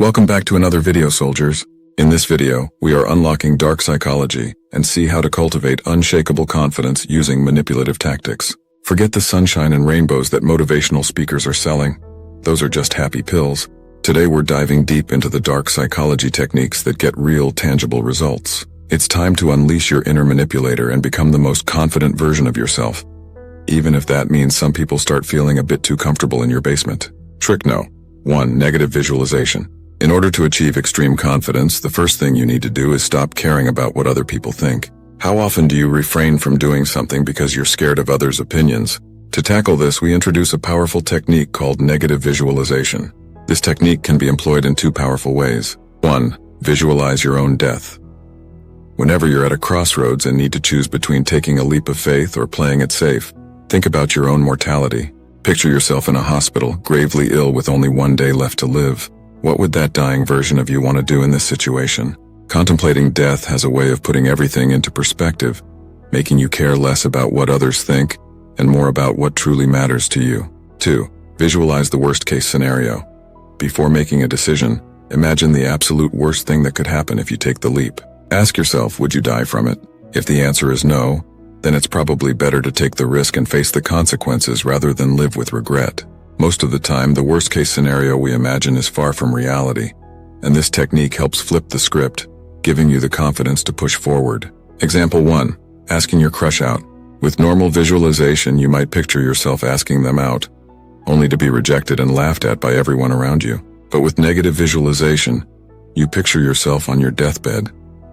Welcome back to another video, soldiers. In this video, we are unlocking dark psychology and see how to cultivate unshakable confidence using manipulative tactics. Forget the sunshine and rainbows that motivational speakers are selling. Those are just happy pills. Today we're diving deep into the dark psychology techniques that get real, tangible results. It's time to unleash your inner manipulator and become the most confident version of yourself, even if that means some people start feeling a bit too comfortable in your basement. Trick no. 1. Negative visualization. In order to achieve extreme confidence, the first thing you need to do is stop caring about what other people think. How often do you refrain from doing something because you're scared of others' opinions? To tackle this, we introduce a powerful technique called negative visualization. This technique can be employed in two powerful ways. 1. Visualize your own death. Whenever you're at a crossroads and need to choose between taking a leap of faith or playing it safe, think about your own mortality. Picture yourself in a hospital, gravely ill with only one day left to live. What would that dying version of you want to do in this situation? Contemplating death has a way of putting everything into perspective, making you care less about what others think and more about what truly matters to you. 2. Visualize the worst-case scenario. Before making a decision, imagine the absolute worst thing that could happen if you take the leap. Ask yourself, would you die from it? If the answer is no, then it's probably better to take the risk and face the consequences rather than live with regret. Most of the time, the worst-case scenario we imagine is far from reality, and this technique helps flip the script, giving you the confidence to push forward. Example 1. Asking your crush out. With normal visualization, you might picture yourself asking them out, only to be rejected and laughed at by everyone around you. But with negative visualization, you picture yourself on your deathbed,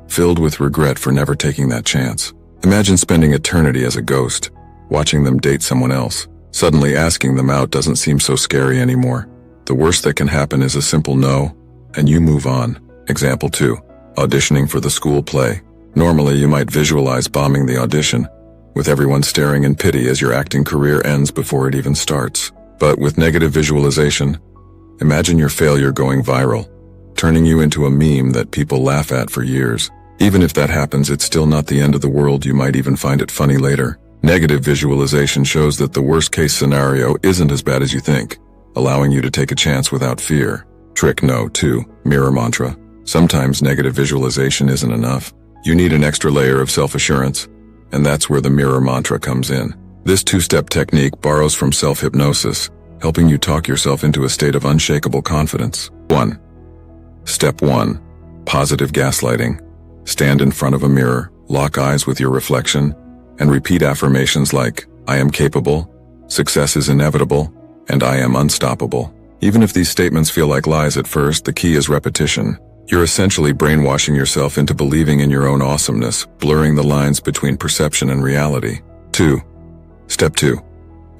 filled with regret for never taking that chance. Imagine spending eternity as a ghost, watching them date someone else. Suddenly asking them out doesn't seem so scary anymore. The worst that can happen is a simple no, and you move on. Example 2. Auditioning for the school play. Normally, you might visualize bombing the audition, with everyone staring in pity as your acting career ends before it even starts. But with negative visualization, imagine your failure going viral, turning you into a meme that people laugh at for years. Even if that happens, it's still not the end of the world. You might even find it funny later. Negative visualization shows that the worst-case scenario isn't as bad as you think, allowing you to take a chance without fear. Trick no. 2. Mirror mantra. Sometimes negative visualization isn't enough. You need an extra layer of self-assurance, and that's where the mirror mantra comes in. This two-step technique borrows from self-hypnosis, helping you talk yourself into a state of unshakable confidence. 1. Step 1. Positive gaslighting. Stand in front of a mirror, lock eyes with your reflection, and repeat affirmations like, I am capable, success is inevitable, and I am unstoppable. Even if these statements feel like lies at first, the key is repetition. You're essentially brainwashing yourself into believing in your own awesomeness, blurring the lines between perception and reality. 2. Step 2.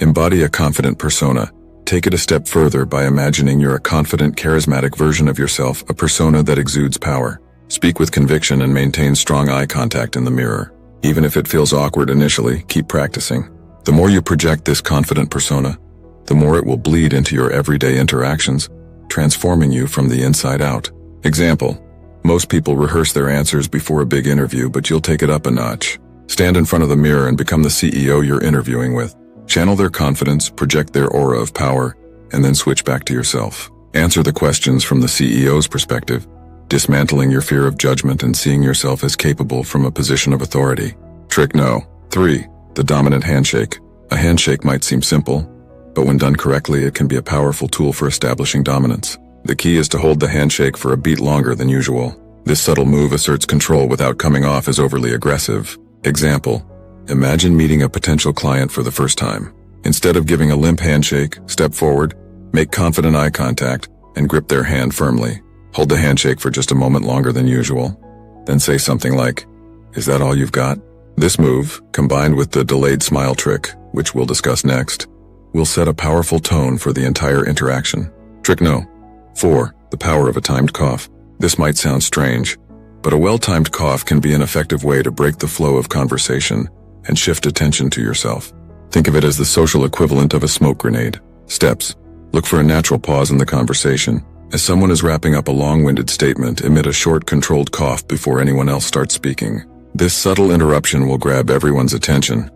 Embody a confident persona. Take it a step further by imagining you're a confident, charismatic version of yourself, a persona that exudes power. Speak with conviction and maintain strong eye contact in the mirror. Even if it feels awkward initially, keep practicing. The more you project this confident persona, the more it will bleed into your everyday interactions, transforming you from the inside out. Example: most people rehearse their answers before a big interview, but you'll take it up a notch. Stand in front of the mirror and become the CEO you're interviewing with. Channel their confidence, project their aura of power, and then switch back to yourself. Answer the questions from the CEO's perspective, dismantling your fear of judgment and seeing yourself as capable from a position of authority. Trick no. 3. The dominant handshake. A handshake might seem simple, but when done correctly, it can be a powerful tool for establishing dominance. The key is to hold the handshake for a beat longer than usual. This subtle move asserts control without coming off as overly aggressive. Example: imagine meeting a potential client for the first time. Instead of giving a limp handshake, step forward, make confident eye contact, and grip their hand firmly. Hold the handshake for just a moment longer than usual, then say something like, "Is that all you've got?" This move, combined with the delayed smile trick, which we'll discuss next, will set a powerful tone for the entire interaction. Trick no. 4. The power of a timed cough. This might sound strange, but a well-timed cough can be an effective way to break the flow of conversation and shift attention to yourself. Think of it as the social equivalent of a smoke grenade. Steps: look for a natural pause in the conversation. As someone is wrapping up a long-winded statement, emit a short, controlled cough before anyone else starts speaking. This subtle interruption will grab everyone's attention,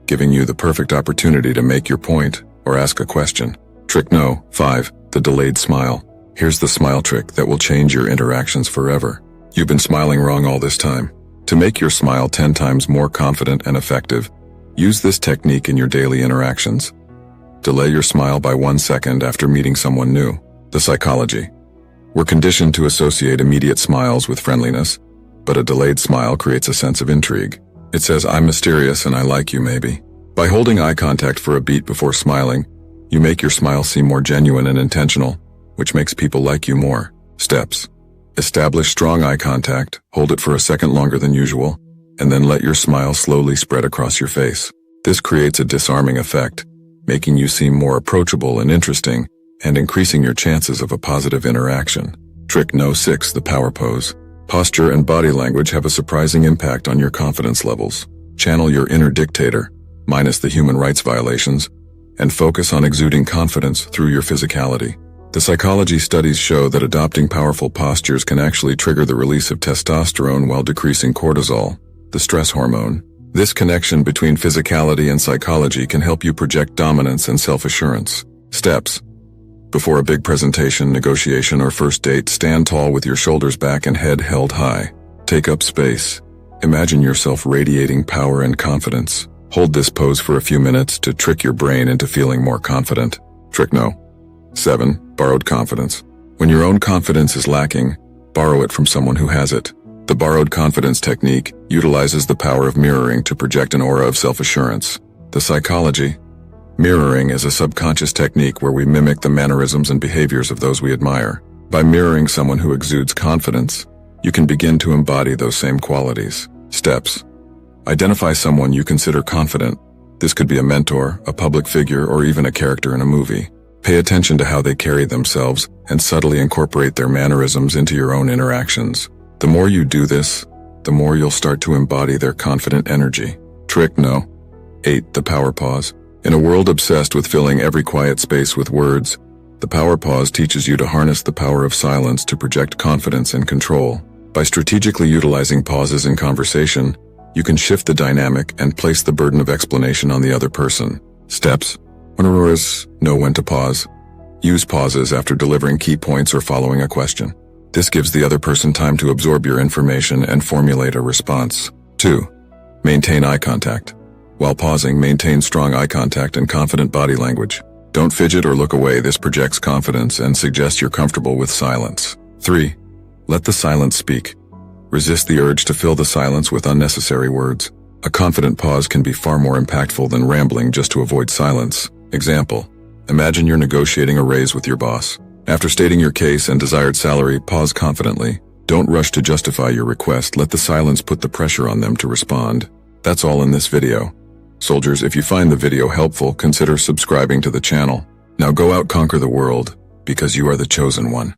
giving you the perfect opportunity to make your point or ask a question. Trick no. 5. The delayed smile. Here's the smile trick that will change your interactions forever. You've been smiling wrong all this time. To make your smile 10 times more confident and effective, use this technique in your daily interactions. Delay your smile by 1 second after meeting someone new. The psychology. We're conditioned to associate immediate smiles with friendliness, but a delayed smile creates a sense of intrigue. It says, "I'm mysterious and I like you maybe." By holding eye contact for a beat before smiling, you make your smile seem more genuine and intentional, which makes people like you more. Steps. Establish strong eye contact, hold it for a second longer than usual, and then let your smile slowly spread across your face. This creates a disarming effect, making you seem more approachable and interesting, and increasing your chances of a positive interaction. Trick No. 6, the power pose. Posture and body language have a surprising impact on your confidence levels. Channel your inner dictator, minus the human rights violations, and focus on exuding confidence through your physicality. The psychology studies show that adopting powerful postures can actually trigger the release of testosterone while decreasing cortisol, the stress hormone. This connection between physicality and psychology can help you project dominance and self-assurance. Steps. Before a big presentation, negotiation, or first date, stand tall with your shoulders back and head held high. Take up space. Imagine yourself radiating power and confidence. Hold this pose for a few minutes to trick your brain into feeling more confident. Trick No. 7. Borrowed confidence. When your own confidence is lacking, borrow it from someone who has it. The borrowed confidence technique utilizes the power of mirroring to project an aura of self-assurance. The psychology. Mirroring is a subconscious technique where we mimic the mannerisms and behaviors of those we admire. By mirroring someone who exudes confidence, you can begin to embody those same qualities. Steps. Identify someone you consider confident. This could be a mentor, a public figure, or even a character in a movie. Pay attention to how they carry themselves and subtly incorporate their mannerisms into your own interactions. The more you do this, the more you'll start to embody their confident energy. Trick No. 8. The power pause. In a world obsessed with filling every quiet space with words, the power pause teaches you to harness the power of silence to project confidence and control. By strategically utilizing pauses in conversation, you can shift the dynamic and place the burden of explanation on the other person. Steps. Know when to pause. Use pauses after delivering key points or following a question. This gives the other person time to absorb your information and formulate a response. 2. Maintain eye contact. While pausing, maintain strong eye contact and confident body language. Don't fidget or look away. This projects confidence and suggests you're comfortable with silence. 3. Let the silence speak. Resist the urge to fill the silence with unnecessary words. A confident pause can be far more impactful than rambling just to avoid silence. Example. Imagine you're negotiating a raise with your boss. After stating your case and desired salary, pause confidently. Don't rush to justify your request. Let the silence put the pressure on them to respond. That's all in this video. Soldiers, if you find the video helpful, consider subscribing to the channel. Now go out, conquer the world, because you are the chosen one.